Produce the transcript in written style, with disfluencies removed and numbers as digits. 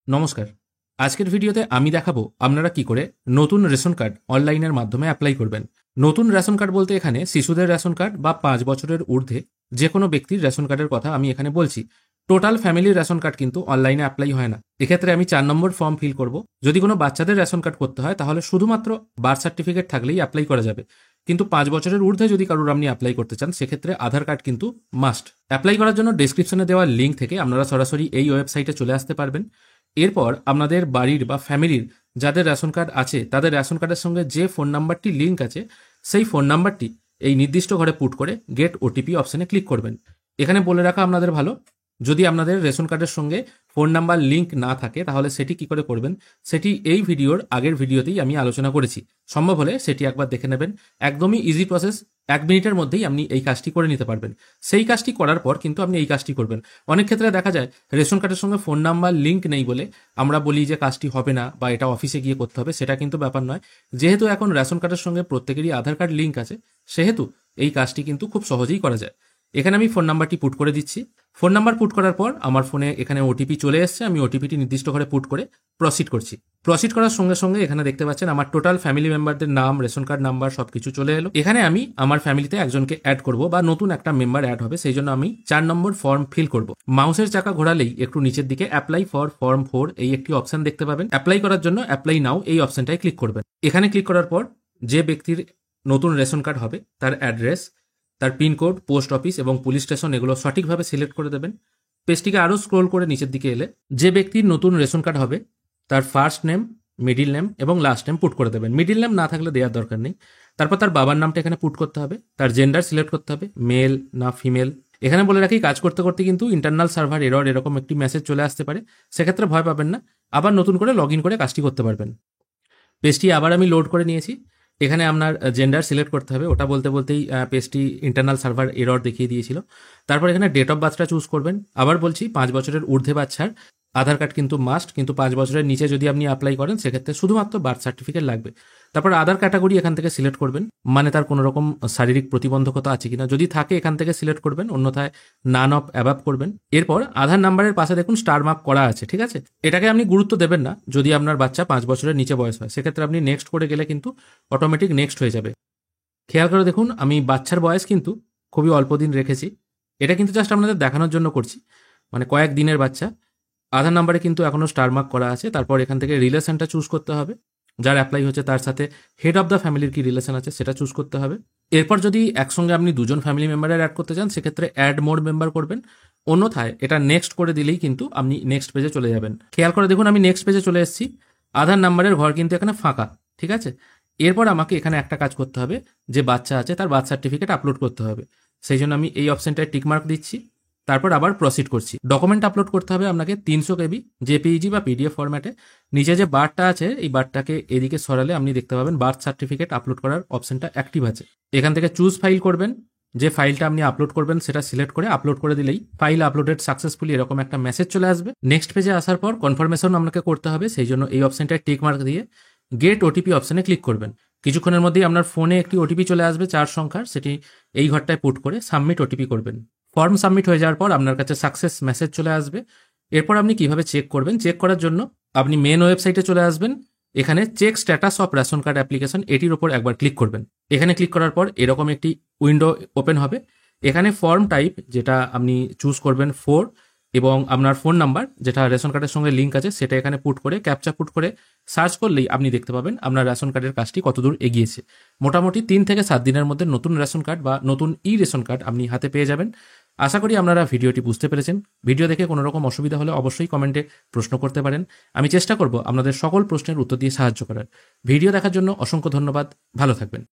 নমস্কার। আজকের ভিডিওতে আমি দেখাবো আপনারা কি করে নতুন রেশন কার্ড অনলাইনের মাধ্যমে অ্যাপ্লাই করবেন। নতুন রেশন কার্ড বলতে এখানে শিশুদের রেশন কার্ড বা ৫ বছরের ঊর্ধ্বে যে কোনো ব্যক্তির রেশন কার্ডের কথা আমি এখানে বলছি। টোটাল ফ্যামিলির রেশন কার্ড কিন্তু অনলাইনে অ্যাপ্লাই হয় না। এক্ষেত্রে আমি ৪ নম্বর ফর্ম ফিল করব। যদি কোনো বাচ্চাদের রেশন কার্ড করতে হয় তাহলে শুধুমাত্র বার্থ সার্টিফিকেট থাকলেই অ্যাপ্লাই করা যাবে। কিন্তু ৫ বছরের ঊর্ধ্বে যদি কারোর আপনি অ্যাপ্লাই করতে চান সেক্ষেত্রে আধার কার্ড কিন্তু মাস্ট। অ্যাপ্লাই করার জন্য ডেসক্রিপশনে দেওয়া লিঙ্ক থেকে আপনারা সরাসরি এই ওয়েবসাইটে চলে আসতে পারবেন। এরপর আপনাদের বাড়ির বা ফ্যামিলির যাদের রেশন কার্ড আছে তাদের রেশন কার্ডের সঙ্গে যে ফোন নাম্বারটি লিঙ্ক আছে সেই ফোন নাম্বারটি এই নির্দিষ্ট ঘরে পুট করে গেট ওটিপি অপশানে ক্লিক করবেন। এখানে বলে রাখা আপনাদের ভালো, যদি আপনাদের রেশন কার্ডের সঙ্গে ফোন নাম্বার লিঙ্ক না থাকে তাহলে সেটি কি করে করবেন সেটি এই ভিডিওর আগের ভিডিওতেই আমি আলোচনা করেছি। সম্ভব হলে সেটি একবার দেখে নেবেন। একদমই ইজি প্রসেস, ১ মিনিটের মধ্যেই আপনি এই কাজটি করে নিতে পারবেন। সেই কাজটি করার পর কিন্তু আপনি এই কাজটি করবেন। অনেক ক্ষেত্রে দেখা যায় রেশন কার্ডের সঙ্গে ফোন নাম্বার লিঙ্ক নেই বলে আমরা বলি যে কাজটি হবে না বা এটা অফিসে গিয়ে করতে হবে, সেটা কিন্তু ব্যাপার নয়। যেহেতু এখন রেশন কার্ডের সঙ্গে প্রত্যেকেরই আধার কার্ড লিঙ্ক আছে সেহেতু এই কাজটি কিন্তু খুব সহজেই করা যায়। এখানে আমি ফোন নাম্বারটি পুট করে দিচ্ছি। ফোন নাম্বার পুট করার পর আমার ফোনে এখানে ওটিপি চলে এসছে। আমি ওটিপিটি নির্দিষ্ট ঘরে পুট করে প্রসিড করছি। প্রসিড করার সঙ্গে সঙ্গে এখানে দেখতে পাচ্ছেন আমার টোটাল ফ্যামিলি মেম্বারদের নাম, রেশন কার্ড নাম্বার সবকিছু চলে এলো। এখানে আমি আমার ফ্যামিলিতে একজনকে অ্যাড করব বা নতুন একটা মেম্বার অ্যাড হবে, সেই জন্য আমি ৪ নম্বর ফর্ম ফিল করব। মাউসের চাকা ঘোরালেই একটু নিচের দিকে অ্যাপ্লাই ফর ফর্ম 4 এই একটি অপশন দেখতে পাবেন। অ্যাপ্লাই করার জন্য অ্যাপ্লাই নাও এই অপশনটায় ক্লিক করবেন। এখানে ক্লিক করার পর যে ব্যক্তির নতুন রেশন কার্ড হবে তার অ্যাড্রেস, তার পিনকোড, পোস্ট অফিস এবং পুলিশ স্টেশন এগুলো সঠিকভাবে সিলেক্ট করে দেবেন। পেজটিকে আরও স্ক্রোল করে নিচের দিকে এলে যে ব্যক্তির নতুন রেশন কার্ড হবে তার ফার্স্ট নেম, মিডিল নেম এবং লাস্ট নেম পুট করে দেবেন। মিডিল নেম না থাকলে দেওয়ার দরকার নেই। তারপর তার বাবার নামটা এখানে পুট করতে হবে। তার জেন্ডার সিলেক্ট করতে হবে, মেল না ফিমেল। এখানে বলে রাখি কাজ করতে করতে কিন্তু ইন্টারনাল সার্ভার এরর এরকম একটি মেসেজ চলে আসতে পারে, সেক্ষেত্রে ভয় পাবেন না। আবার নতুন করে লগ ইন করে কাজটি করতে পারবেন। পেজটি আবার আমি লোড করে নিয়েছি। এখানে আপনার জেন্ডার সিলেক্ট করতে হবে, ওটা বলতে বলতেই পেজটি ইন্টারনাল সার্ভার এরর দেখিয়ে দিয়েছিল। তারপর এখানে ডেট অফ বার্থটা চুজ করবেন। আবার বলছি ৫ বছরের ঊর্ধ্বে বাচ্চার আধার কার্ড কিন্তু মাস্ট, কিন্তু ৫ বছরের নিচে যদি আপনি অ্যাপ্লাই করেন সেক্ষেত্রে শুধুমাত্র বার্থ সার্টিফিকেট লাগবে। তারপর আধার ক্যাটাগরি এখান থেকে সিলেক্ট করবেন, মানে তার কোনো রকম শারীরিক প্রতিবন্ধকতা আছে কিনা, যদি থাকে এখান থেকে সিলেক্ট করবেন, অন্যথায় নান অফ অ্যাবাভ করবেন। এরপর আধার নাম্বারের পাশে দেখুন স্টার মার্ক করা আছে, ঠিক আছে। এটাকে আপনি গুরুত্ব দেবেন না যদি আপনার বাচ্চা ৫ বছরের নিচে বয়স হয়, সেক্ষেত্রে আপনি নেক্সট করে গেলে কিন্তু অটোমেটিক নেক্সট হয়ে যাবে। খেয়াল করে দেখুন আমি বাচ্চার বয়স কিন্তু খুবই অল্প দিন রেখেছি। এটা কিন্তু জাস্ট আপনাদের দেখানোর জন্য করছি, মানে কয়েক দিনের বাচ্চা। আধার নাম্বারে কিন্তু এখনও স্টার মার্ক করা আছে। তারপর এখান থেকে রিলেশনটা চুজ করতে হবে, যার অ্যাপ্লাই হচ্ছে তার সাথে হেড অফ দ্য ফ্যামিলির কি রিলেশন আছে সেটা চুজ করতে হবে। এরপর যদি একসঙ্গে আপনি দুজন ফ্যামিলি মেম্বারের অ্যাড করতে চান সেক্ষেত্রে অ্যাড মোর মেম্বার করবেন, অন্যথায় এটা নেক্সট করে দিলেই কিন্তু আপনি নেক্সট পেজে চলে যাবেন। খেয়াল করে দেখুন আমি নেক্সট পেজে চলে এসেছি। আধার নাম্বারের ঘর কিন্তু এখানে ফাঁকা, ঠিক আছে। এরপর আমাকে এখানে একটা কাজ করতে হবে, যে বাচ্চা আছে তার বার্থ সার্টিফিকেট আপলোড করতে হবে। সেই জন্য আমি এই অপশনটায় টিক মার্ক দিচ্ছি। তারপর আবার প্রসিড করছি। ডকুমেন্ট আপলোড করতে হবে আপনাকে ৩০০ KB জেপিইজি বা পিডিএফ ফরম্যাটে। নিচে যে বারটা আছে এই বারটাকে এদিকে সরালে আপনি দেখতে পাবেন বার্থ সার্টিফিকেট আপলোড করার অপশনটা অ্যাক্টিভ আছে। এখান থেকে চুজ ফাইল করবেন, যে ফাইলটা আপনি আপলোড করবেন সেটা সিলেক্ট করে আপলোড করে দিলেই ফাইল আপলোডেড সাকসেসফুলি এরকম একটা মেসেজ চলে আসবে। নেক্সট পেজে আসার পর কনফার্মেশন আপনাকে করতে হবে, সেই জন্য এই অপশনটায় টিক মার্ক দিয়ে গেট ওটিপি অপশনে ক্লিক করবেন। কিছুক্ষণের মধ্যেই আপনার ফোনে একটি ওটিপি চলে আসবে ৪ সংখ্যার, সেটি এই ঘরটায় পুট করে সাবমিট ওটিপি করবেন। ফর্ম সাবমিট হয়ে যাওয়ার পর আপনার কাছে সাকসেস মেসেজ চলে আসবে। এরপর আপনি কিভাবে চেক করবেন, চেক করার জন্য আপনি মেন ওয়েবসাইটে চলে আসবেন। এখানে check status of ration card application এটির উপর একবার ক্লিক করবেন। এখানে ক্লিক করার পর এরকম একটি উইন্ডো ওপেন হবে। এখানে ফর্ম টাইপ যেটা আপনি চুজ করবেন 4 এবং আপনার ফোন নাম্বার যেটা রেশন কার্ডের সঙ্গে লিঙ্ক আছে সেটা এখানে পুট করে ক্যাপচা পুট করে সার্চ করলেই আপনি দেখতে পাবেন আপনার রেশন কার্ডের কাজটি কতদূর এগিয়েছে। মোটামুটি ৩ থেকে ৭ দিনের মধ্যে নতুন রেশন কার্ড বা নতুন রেশন কার্ড আপনি হাতে পেয়ে যাবেন। আশা করি আপনারা ভিডিওটি বুঝতে পেরেছেন। ভিডিও দেখে কোনো রকম অসুবিধা হলে অবশ্যই কমেন্টে প্রশ্ন করতে পারেন। আমি চেষ্টা করব আপনাদের সকল প্রশ্নের উত্তর দিয়ে সাহায্য করার। ভিডিও দেখার জন্য অসংখ্য ধন্যবাদ। ভালো থাকবেন।